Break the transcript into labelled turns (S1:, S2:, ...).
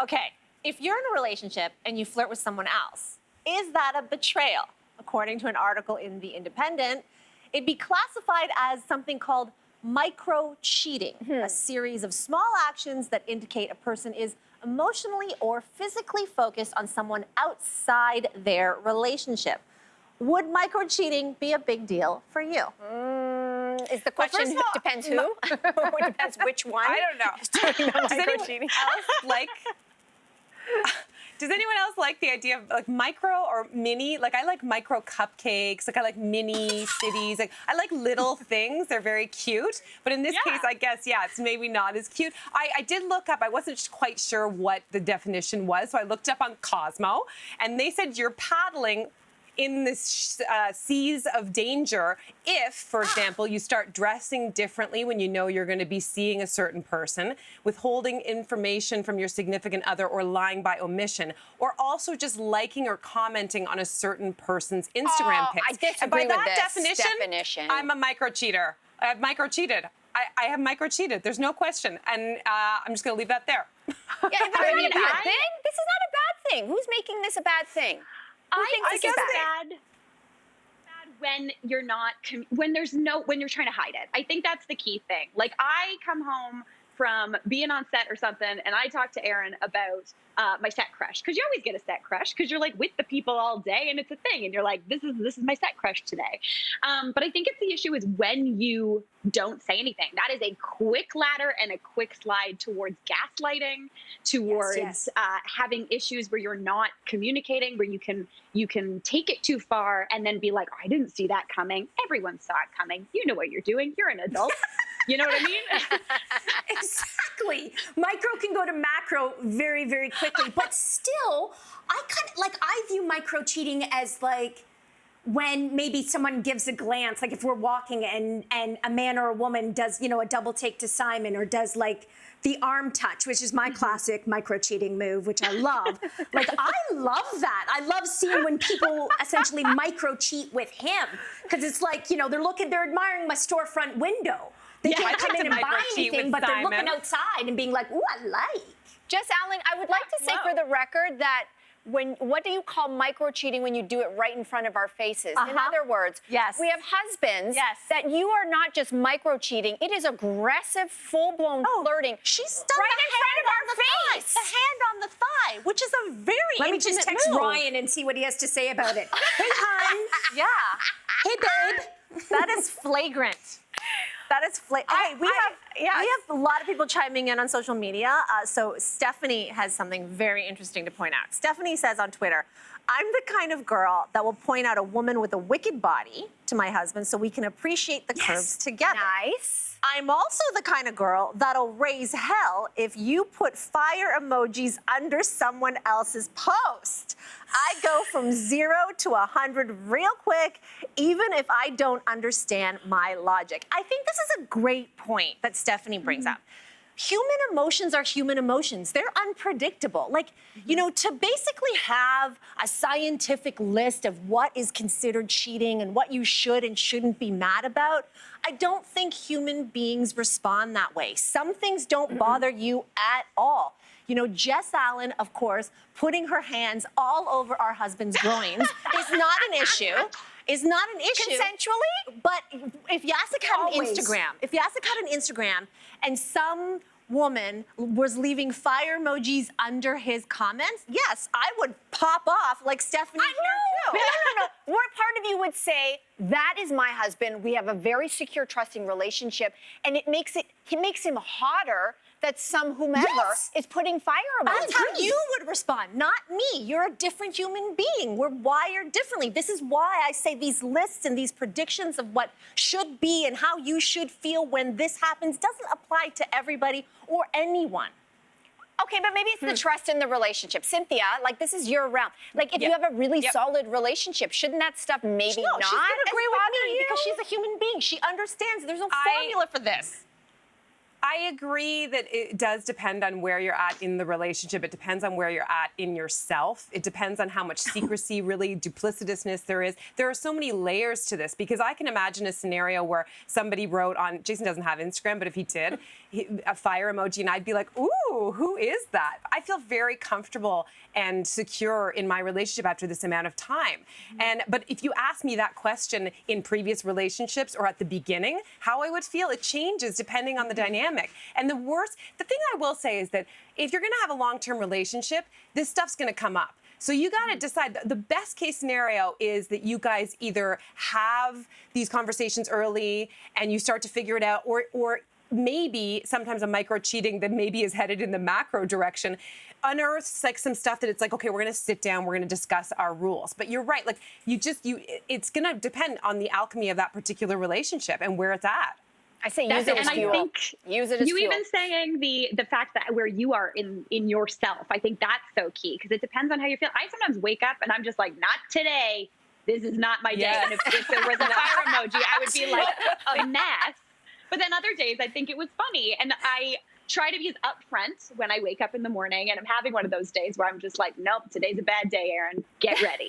S1: Okay, if you're in a relationship and you flirt with someone else, is that a betrayal? According to an article in The Independent, it'd be classified as something called micro-cheating, a series of small actions that indicate a person is emotionally or physically focused on someone outside their relationship. Would micro-cheating be a big deal for you?
S2: Is the question depends who? It depends which one?
S3: I don't know. Does anyone else like the idea of like micro or mini? Like I like micro cupcakes. Like I like mini cities. Like I like little things. They're very cute. But in this case, I guess, it's maybe not as cute. I did look up. I wasn't quite sure what the definition was. So I looked up on Cosmo and they said you're paddling in this seas of danger if, for example, you start dressing differently when you know you're going to be seeing a certain person, withholding information from your significant other or lying by omission, or also just liking or commenting on a certain person's Instagram pics.
S2: I disagree
S3: and by
S2: with
S3: that
S2: this
S3: definition, I'm a micro-cheater. I have micro-cheated. I have micro-cheated. There's no question. And I'm just going to leave that there.
S2: Yeah, but is it a bad thing? This is not a bad thing. Who's making this a bad thing?
S4: I think it's bad when you're not, when you're trying to hide it. I think that's the key thing. Like I come home from being on set or something and I talk to Aaron about my set crush, because you always get a set crush because you're like with the people all day and it's a thing and you're like, this is my set crush today. But I think the issue is when you don't say anything. That is a quick ladder and a quick slide towards gaslighting, towards having issues where you're not communicating, where you can take it too far and then be like, I didn't see that coming. Everyone saw it coming. You know what you're doing. You're an adult. You know what I mean?
S5: Exactly. Micro can go to macro very, very quickly. But still, I view micro cheating as like when maybe someone gives a glance, like if we're walking and a man or a woman does, a double take to Simon or does like the arm touch, which is my classic micro cheating move, which I love. Like, I love that. I love seeing when people essentially micro cheat with him. Because it's like, they're admiring my storefront window. They can't come in and buy anything, but they're looking outside and being like, ooh, I like.
S2: Jess Allen, I would like to say for the record that what do you call micro-cheating when you do it right in front of our faces? In other words, we have husbands that you are not just micro-cheating, it is aggressive, full-blown flirting.
S1: She's done
S2: right in front of our face.
S1: The hand on the thigh, which is a very
S5: Let me
S1: intimate
S5: just text
S1: move.
S5: Ryan and see what he has to say about it. Hey, hon.
S1: Yeah.
S5: Hey, babe.
S1: That is flagrant. That is Hey, we have a lot of people chiming in on social media. So Stephanie has something very interesting to point out. Stephanie says on Twitter, I'm the kind of girl that will point out a woman with a wicked body to my husband so we can appreciate the curves together.
S2: Nice.
S1: I'm also the kind of girl that'll raise hell if you put fire emojis under someone else's post. I go from 0 to 100 real quick, even if I don't understand my logic. I think this is a great point that Stephanie brings up. Human emotions are human emotions. They're unpredictable. Like, to basically have a scientific list of what is considered cheating and what you should and shouldn't be mad about, I don't think human beings respond that way. Some things don't bother you at all. Jess Allen, of course, putting her hands all over our husband's groins is not an issue.
S2: Consensually?
S1: But if Jacek had an Instagram, and some woman was leaving fire emojis under his comments, yes, I would pop off like Stephanie here too.
S2: No. What part of you would say, that is my husband, we have a very secure, trusting relationship, and it makes him hotter that some whomever is putting fire emojis.
S1: That's how you would respond, not me. You're a different human being. We're wired differently. This is why I say these lists and these predictions of what should be and how you should feel when this happens doesn't apply to everybody or anyone.
S2: Okay, but maybe it's the trust in the relationship. Cynthia, like this is your realm. Like if you have a really solid relationship, shouldn't that stuff maybe
S1: not? She's gonna agree with me because she's a human being. She understands there's no formula for this.
S3: I agree that it does depend on where you're at in the relationship. It depends on where you're at in yourself. It depends on how much secrecy, really duplicitousness there is. There are so many layers to this because I can imagine a scenario where somebody wrote on, Jason doesn't have Instagram, but if he did, a fire emoji, and I'd be like, ooh, ooh, who is that? I feel very comfortable and secure in my relationship after this amount of time. But if you ask me that question in previous relationships or at the beginning, how I would feel, it changes depending on the dynamic. And the thing I will say is that if you're gonna have a long-term relationship, this stuff's gonna come up. So you got to decide. The best case scenario is that you guys either have these conversations early and you start to figure it out, or maybe sometimes a micro cheating that maybe is headed in the macro direction unearths like some stuff that it's like, okay, we're going to sit down, we're going to discuss our rules. But you're right. Like it's going to depend on the alchemy of that particular relationship and where it's at.
S2: I say use it as fuel.
S4: And I think
S2: use it as
S4: you
S2: fuel.
S4: even saying the fact that where you are in yourself, I think that's so key because it depends on how you feel. I sometimes wake up and I'm just like, not today. This is not my day.
S3: Yes.
S4: And if there was a fire emoji, I would be like a mess. But then other days, I think it was funny. And I try to be as upfront when I wake up in the morning and I'm having one of those days where I'm just like, nope, today's a bad day, Erin. Get ready.